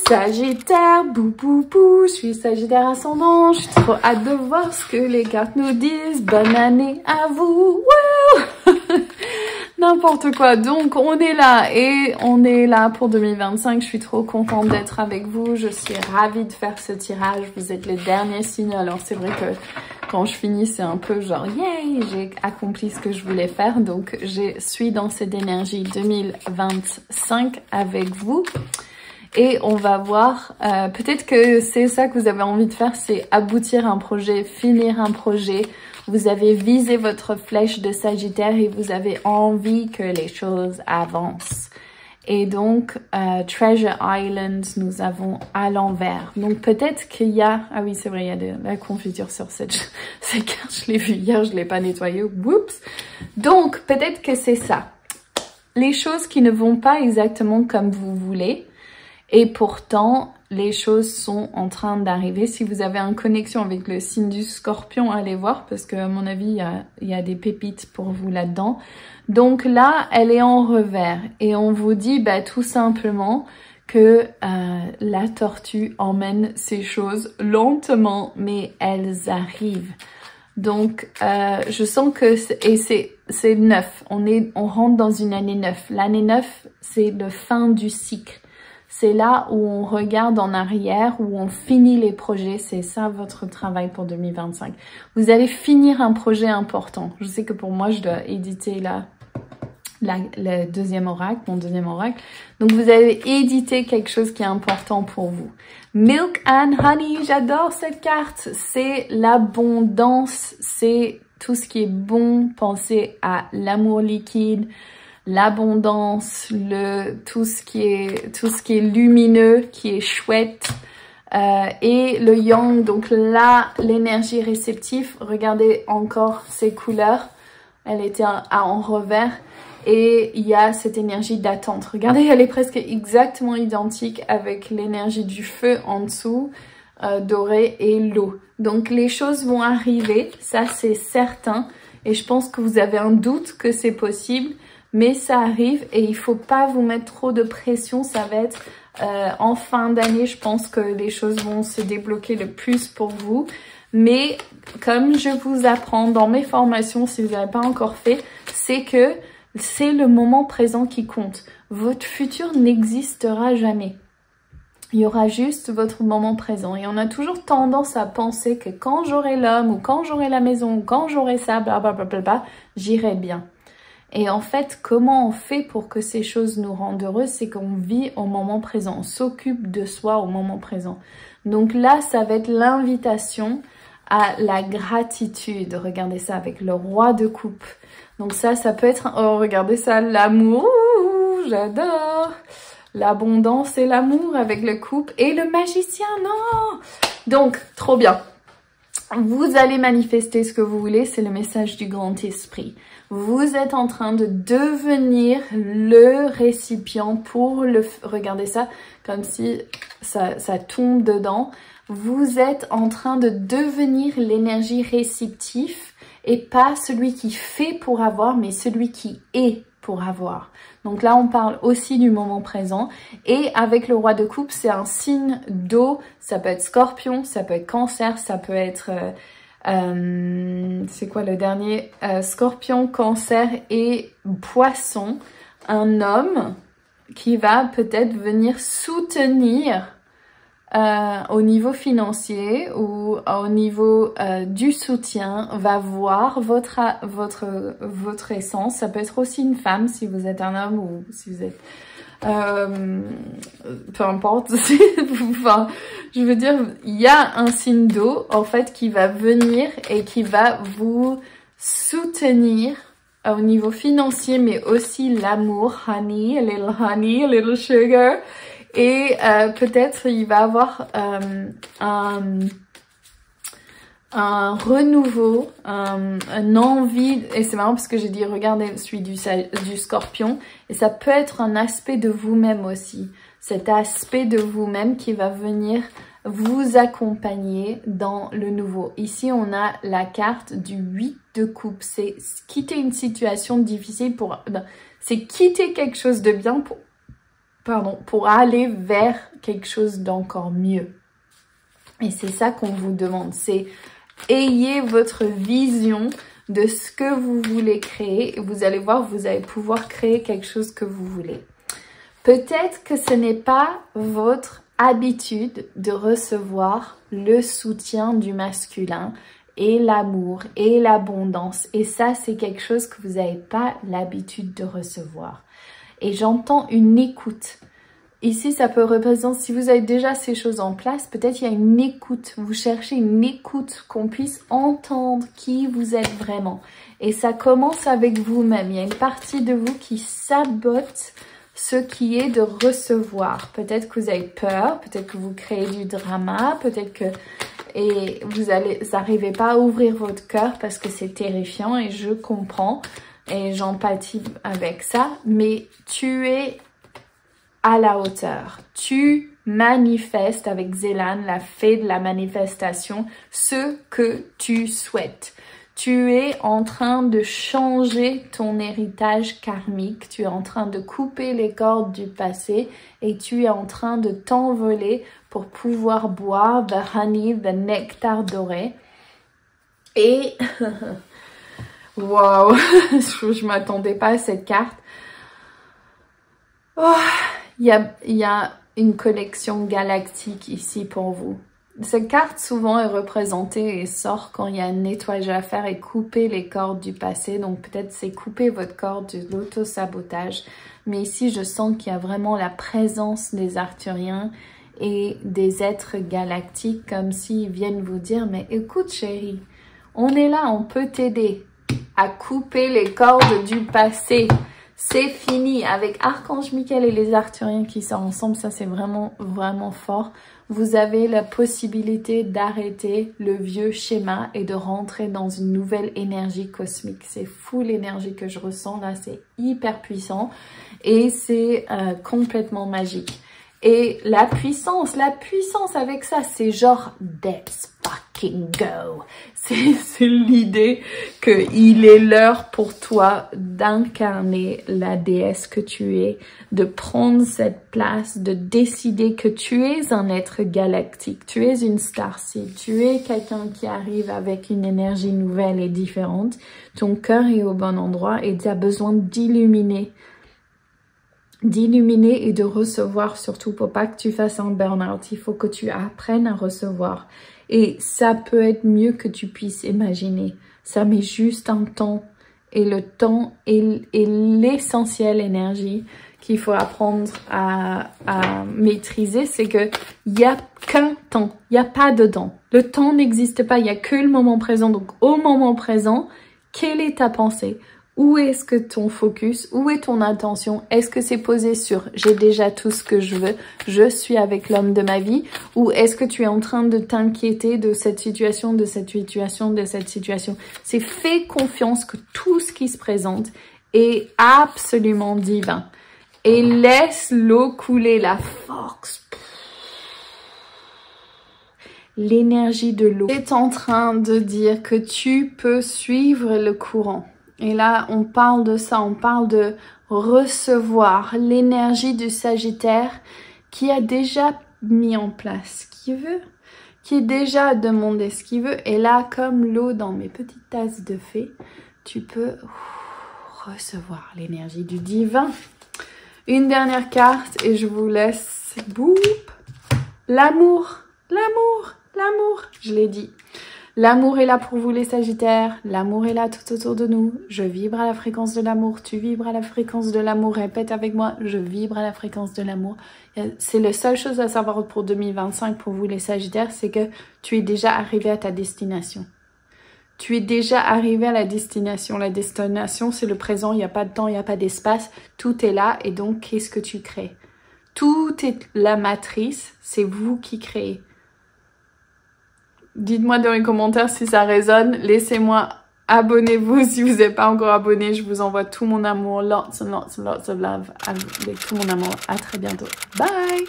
Sagittaire, bou bou bou, je suis Sagittaire ascendant, je suis trop hâte de voir ce que les cartes nous disent. Bonne année à vous, wow. N'importe quoi, donc on est là et on est là pour 2025, je suis trop contente d'être avec vous, je suis ravie de faire ce tirage, vous êtes les derniers signes, alors c'est vrai que quand je finis c'est un peu genre yay, j'ai accompli ce que je voulais faire, donc je suis dans cette énergie 2025 avec vous. Et on va voir, peut-être que c'est ça que vous avez envie de faire, c'est aboutir un projet, finir un projet. Vous avez visé votre flèche de Sagittaire et vous avez envie que les choses avancent. Et donc, Treasure Island, nous avons à l'envers. Donc peut-être qu'il y a... Ah oui, c'est vrai, il y a de la confiture sur cette carte. Je l'ai vu hier, je ne l'ai pas nettoyée. Oups. Donc peut-être que c'est ça. Les choses qui ne vont pas exactement comme vous voulez. Et pourtant, les choses sont en train d'arriver. Si vous avez une connexion avec le signe du Scorpion, allez voir parce que à mon avis, il y a des pépites pour vous là-dedans. Donc là, elle est en revers et on vous dit tout simplement que la tortue emmène ces choses lentement, mais elles arrivent. Donc, je sens que c'est neuf. On rentre dans une année 9. L'année 9, c'est le fin du cycle. C'est là où on regarde en arrière, où on finit les projets. C'est ça votre travail pour 2025. Vous allez finir un projet important. Je sais que pour moi, je dois éditer le deuxième oracle, mon deuxième oracle. Donc, vous allez éditer quelque chose qui est important pour vous. Milk and Honey, j'adore cette carte. C'est l'abondance, c'est tout ce qui est bon. Pensez à l'amour liquide. L'abondance, tout ce qui est lumineux, qui est chouette, et le yang, donc là, l'énergie réceptive, regardez encore ces couleurs, elle était en revers, et il y a cette énergie d'attente. Regardez, elle est presque exactement identique avec l'énergie du feu en dessous, doré, et l'eau. Donc les choses vont arriver, ça c'est certain, et je pense que vous avez un doute que c'est possible, mais ça arrive et il faut pas vous mettre trop de pression. Ça va être en fin d'année, je pense que les choses vont se débloquer le plus pour vous. Mais comme je vous apprends dans mes formations, si vous n'avez pas encore fait, c'est que c'est le moment présent qui compte. Votre futur n'existera jamais. Il y aura juste votre moment présent. Et on a toujours tendance à penser que quand j'aurai l'homme, ou quand j'aurai la maison, ou quand j'aurai ça, blablabla, j'irai bien. Et en fait, comment on fait pour que ces choses nous rendent heureux? C'est qu'on vit au moment présent, on s'occupe de soi au moment présent. Donc là, ça va être l'invitation à la gratitude. Regardez ça avec le roi de coupe. Donc ça peut être... Oh, regardez ça, l'amour, j'adore. L'abondance et l'amour avec le couple et le magicien, non. Donc, trop bien. Vous allez manifester ce que vous voulez, c'est le message du grand esprit. Vous êtes en train de devenir le récipient pour le... Regardez ça, comme si ça tombe dedans. Vous êtes en train de devenir l'énergie réceptive et pas celui qui fait pour avoir, mais celui qui est pour avoir. Donc là, on parle aussi du moment présent. Et avec le roi de coupe, c'est un signe d'eau. Ça peut être scorpion, ça peut être cancer, ça peut être... c'est quoi le dernier? Scorpion, cancer et poisson. Un homme qui va peut-être venir soutenir au niveau financier ou au niveau du soutien, va voir votre essence. Ça peut être aussi une femme si vous êtes un homme ou si vous êtes... peu importe. Enfin, je veux dire, il y a un signe d'eau en fait qui va venir et qui va vous soutenir au niveau financier, mais aussi l'amour, honey, a little sugar. Et peut-être il va avoir un renouveau, une envie, et c'est marrant parce que j'ai dit regardez celui du scorpion, et ça peut être un aspect de vous-même aussi, cet aspect de vous-même qui va venir vous accompagner dans le nouveau. Ici on a la carte du 8 de coupe, c'est quitter une situation difficile pour... C'est quitter quelque chose de bien pour aller vers quelque chose d'encore mieux. Et c'est ça qu'on vous demande, c'est ayez votre vision de ce que vous voulez créer et vous allez voir, vous allez pouvoir créer quelque chose que vous voulez. Peut-être que ce n'est pas votre habitude de recevoir le soutien du masculin et l'amour et l'abondance. Et ça, c'est quelque chose que vous n'avez pas l'habitude de recevoir. Et j'entends une écoute. Ici, ça peut représenter, si vous avez déjà ces choses en place, peut-être il y a une écoute. Vous cherchez une écoute, qu'on puisse entendre qui vous êtes vraiment. Et ça commence avec vous-même. Il y a une partie de vous qui sabote ce qui est de recevoir. Peut-être que vous avez peur, peut-être que vous créez du drama, peut-être que vous n'arrivez pas à ouvrir votre cœur parce que c'est terrifiant et je comprends et j'empathie avec ça. Mais tu es à la hauteur. Tu manifestes avec Zélan, la fée de la manifestation, ce que tu souhaites. Tu es en train de changer ton héritage karmique. Tu es en train de couper les cordes du passé et tu es en train de t'envoler pour pouvoir boire the honey, the nectar doré. Et wow, je m'attendais pas à cette carte. Oh, il y a une connexion galactique ici pour vous. Cette carte souvent est représentée et sort quand il y a un nettoyage à faire et couper les cordes du passé. Donc peut-être c'est couper votre corde de l'auto-sabotage. Mais ici je sens qu'il y a vraiment la présence des Arthuriens et des êtres galactiques comme s'ils viennent vous dire « Mais écoute chérie, on est là, on peut t'aider à couper les cordes du passé. » C'est fini avec Archange Michael et les Arthuriens qui sont ensemble. Ça, c'est vraiment, vraiment fort. Vous avez la possibilité d'arrêter le vieux schéma et de rentrer dans une nouvelle énergie cosmique. C'est fou l'énergie que je ressens là. C'est hyper puissant et c'est complètement magique. Et la puissance avec ça, c'est genre let's fucking go. C'est l'idée qu'il est l'heure pour toi d'incarner la déesse que tu es, de prendre cette place, de décider que tu es un être galactique, tu es une starseed, tu es quelqu'un qui arrive avec une énergie nouvelle et différente. Ton cœur est au bon endroit et tu as besoin d'illuminer et de recevoir, surtout pour pas que tu fasses un burn-out. Il faut que tu apprennes à recevoir. Et ça peut être mieux que tu puisses imaginer. Ça met juste un temps. Et le temps est l'essentielle énergie qu'il faut apprendre à maîtriser. C'est que il n'y a qu'un temps. Il n'y a pas de temps. Le temps n'existe pas. Il n'y a que le moment présent. Donc au moment présent, quelle est ta pensée ? Où est-ce que ton focus, où est ton attention? Est-ce que c'est posé sur j'ai déjà tout ce que je veux, je suis avec l'homme de ma vie? Ou est-ce que tu es en train de t'inquiéter de cette situation, de cette situation, de cette situation? C'est fais confiance que tout ce qui se présente est absolument divin. Et laisse l'eau couler, la force. L'énergie de l'eau est en train de dire que tu peux suivre le courant. Et là, on parle de ça, on parle de recevoir l'énergie du Sagittaire qui a déjà mis en place ce qu'il veut, qui est déjà demandé ce qu'il veut. Et là, comme l'eau dans mes petites tasses de fée, tu peux recevoir l'énergie du divin. Une dernière carte et je vous laisse. Boum. L'amour, l'amour, l'amour, je l'ai dit. L'amour est là pour vous les Sagittaires, l'amour est là tout autour de nous. Je vibre à la fréquence de l'amour, tu vibres à la fréquence de l'amour. Répète avec moi, je vibre à la fréquence de l'amour. C'est la seule chose à savoir pour 2025 pour vous les Sagittaires, c'est que tu es déjà arrivé à ta destination. Tu es déjà arrivé à la destination. La destination, c'est le présent, il n'y a pas de temps, il n'y a pas d'espace. Tout est là et donc, qu'est-ce que tu crées? Tout est la matrice, c'est vous qui créez. Dites-moi dans les commentaires si ça résonne. Laissez-moi, abonnez-vous si vous n'êtes pas encore abonné. Je vous envoie tout mon amour. Lots and lots and lots of love. Avec tout mon amour. À très bientôt. Bye!